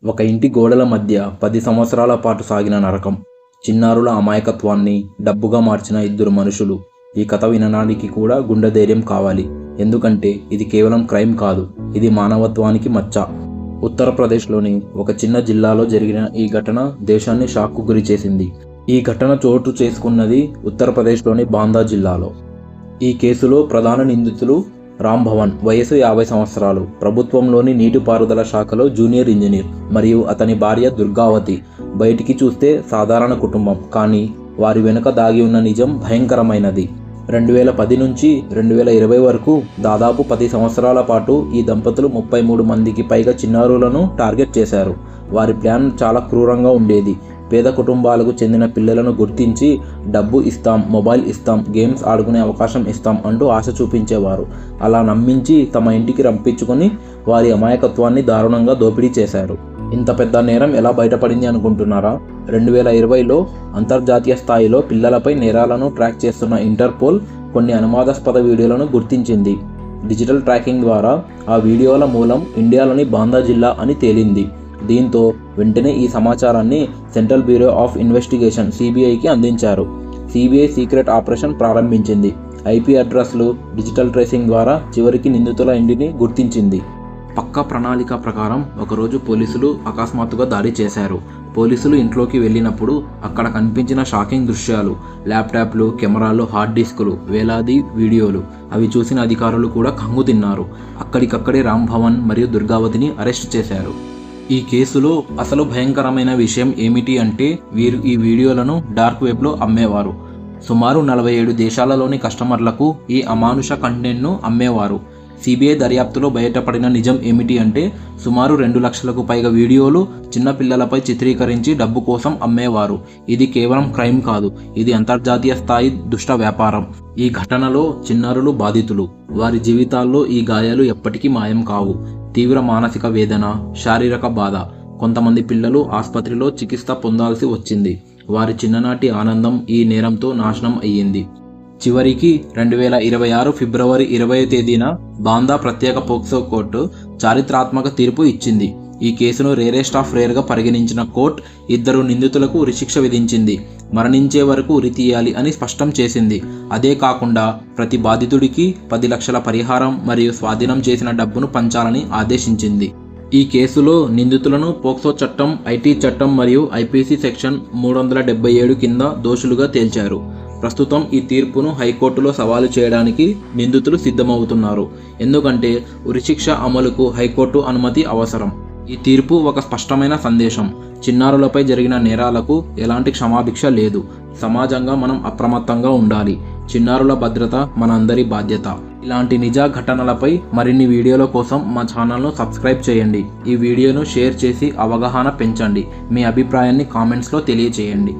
ఒక ఇంటి గోడల మధ్య 10 సంవత్సరాల పాటు సాగిన నరకం. చిన్నారుల అమాయకత్వాన్ని డబ్బుగా మార్చిన ఇద్దరు మనుషులు. ఈ కథ వినడానికి కూడా గుండె ధైర్యం కావాలి. ఎందుకంటే ఇది కేవలం క్రైమ్ కాదు, ఇది మానవత్వానికి మచ్చ. ఉత్తరప్రదేశ్లోని ఒక చిన్న జిల్లాలో జరిగిన ఈ ఘటన దేశాన్ని షాక్కు గురి చేసింది. ఈ ఘటన చోటు చేసుకున్నది ఉత్తరప్రదేశ్లోని బాందా జిల్లాలో. ఈ కేసులో ప్రధాన నిందితులు రామ్ భవన్, వయసు 50 సంవత్సరాలు, ప్రభుత్వంలోని నీటిపారుదల శాఖలో జూనియర్ ఇంజనీర్, మరియు అతని భార్య దుర్గావతి. బయటికి చూస్తే సాధారణ కుటుంబం, కానీ వారి వెనుక దాగి ఉన్న నిజం భయంకరమైనది. 2010 నుంచి 2020 వరకు దాదాపు 10 సంవత్సరాల పాటు ఈ దంపతులు 33 మందికి పైగా చిన్నారులను టార్గెట్ చేశారు. వారి ప్లాన్ చాలా క్రూరంగా ఉండేది. పేద కుటుంబాలకు చెందిన పిల్లలను గుర్తించి డబ్బు ఇస్తాం, మొబైల్ ఇస్తాం, గేమ్స్ ఆడుకునే అవకాశం ఇస్తాం అంటూ ఆశ చూపించేవారు. అలా నమ్మించి తమ ఇంటికి రంపించుకొని వారి అమాయకత్వాన్ని దారుణంగా దోపిడీ చేశారు. ఇంత పెద్ద నేరం ఎలా బయటపడింది అనుకుంటున్నారా? 2020లో అంతర్జాతీయ స్థాయిలో పిల్లలపై నేరాలను ట్రాక్ చేస్తున్న ఇంటర్పోల్ కొన్ని అనుమానాస్పద వీడియోలను గుర్తించింది. డిజిటల్ ట్రాకింగ్ ద్వారా ఆ వీడియోల మూలం ఇండియాలోని బాందా జిల్లా అని తేలింది. దీంతో వెంటనే ఈ సమాచారాన్ని సెంట్రల్ బ్యూరో ఆఫ్ ఇన్వెస్టిగేషన్ సిబిఐకి అందించారు. సిబిఐ సీక్రెట్ ఆపరేషన్ ప్రారంభించింది. ఐపీ అడ్రస్లు, డిజిటల్ ట్రేసింగ్ ద్వారా చివరికి నిందితుల ఇంటిని గుర్తించింది. పక్కా ప్రణాళిక ప్రకారం ఒకరోజు పోలీసులు అకస్మాత్తుగా దాడి చేశారు. పోలీసులు ఇంట్లోకి వెళ్ళినప్పుడు అక్కడ కనిపించిన షాకింగ్ దృశ్యాలు, ల్యాప్టాప్లు, కెమెరాలు, హార్డ్ డిస్కులు, వేలాది వీడియోలు. అవి చూసిన అధికారులు కూడా కంగు తిన్నారు. అక్కడికక్కడే రామ్ భవన్ మరియు దుర్గావతిని అరెస్ట్ చేశారు. ఈ కేసులో అసలు భయంకరమైన విషయం ఏమిటి అంటే, వీరు ఈ వీడియోలను డార్క్ వెబ్లో అమ్మేవారు. సుమారు 47 దేశాలలోని కస్టమర్లకు ఈ అమానుష కంటెంట్ను అమ్మేవారు. సిబిఐ దర్యాప్తులో బయటపడిన నిజం ఏమిటి అంటే, సుమారు 2 లక్షలకు పైగా వీడియోలు చిన్నపిల్లలపై చిత్రీకరించి డబ్బు కోసం అమ్మేవారు. ఇది కేవలం క్రైమ్ కాదు, ఇది అంతర్జాతీయ స్థాయి దుష్ట వ్యాపారం. ఈ ఘటనలో చిన్నారులు బాధితులు. వారి జీవితాల్లో ఈ గాయాలు ఎప్పటికీ మాయం కావు. తీవ్ర మానసిక వేదన, శారీరక బాధ. కొంతమంది పిల్లలు ఆసుపత్రిలో చికిత్స పొందాల్సి వచ్చింది. వారి చిన్ననాటి ఆనందం ఈ నేరంతో నాశనం అయ్యింది. చివరికి 2026 ఫిబ్రవరి 20వ తేదీన బాందా ప్రత్యేక పోక్సో కోర్టు చారిత్రాత్మక తీర్పు ఇచ్చింది. ఈ కేసును రేరెస్ట్ ఆఫ్ రేర్గా పరిగణించిన కోర్టు 2 నిందితులకు ఉరిశిక్ష విధించింది. మరణించే వరకు ఉరి తీయాలి అని స్పష్టం చేసింది. అదే కాకుండా ప్రతి బాధితుడికి 10 లక్షల పరిహారం మరియు స్వాధీనం చేసిన డబ్బును పంచాలని ఆదేశించింది. ఈ కేసులో నిందితులను పోక్సో చట్టం, ఐటీ చట్టం మరియు ఐపీసీ సెక్షన్ 377 కింద దోషులుగా తేల్చారు. ప్రస్తుతం ఈ తీర్పును హైకోర్టులో సవాలు చేయడానికి నిందితులు సిద్ధమవుతున్నారు. ఎందుకంటే ఉరిశిక్ష అమలుకు హైకోర్టు అనుమతి అవసరం. ఈ తీర్పు ఒక స్పష్టమైన సందేశం. చిన్నారులపై జరిగిన నేరాలకు ఎలాంటి క్షమాభిక్ష లేదు. సమాజంగా మనం అప్రమత్తంగా ఉండాలి. చిన్నారుల భద్రత మనందరి బాధ్యత. ఇలాంటి నిజ ఘటనలపై మరిన్ని వీడియోల కోసం మా ఛానల్ను సబ్స్క్రైబ్ చేయండి. ఈ వీడియోను షేర్ చేసి అవగాహన పెంచండి. మీ అభిప్రాయాన్ని కామెంట్స్లో తెలియచేయండి.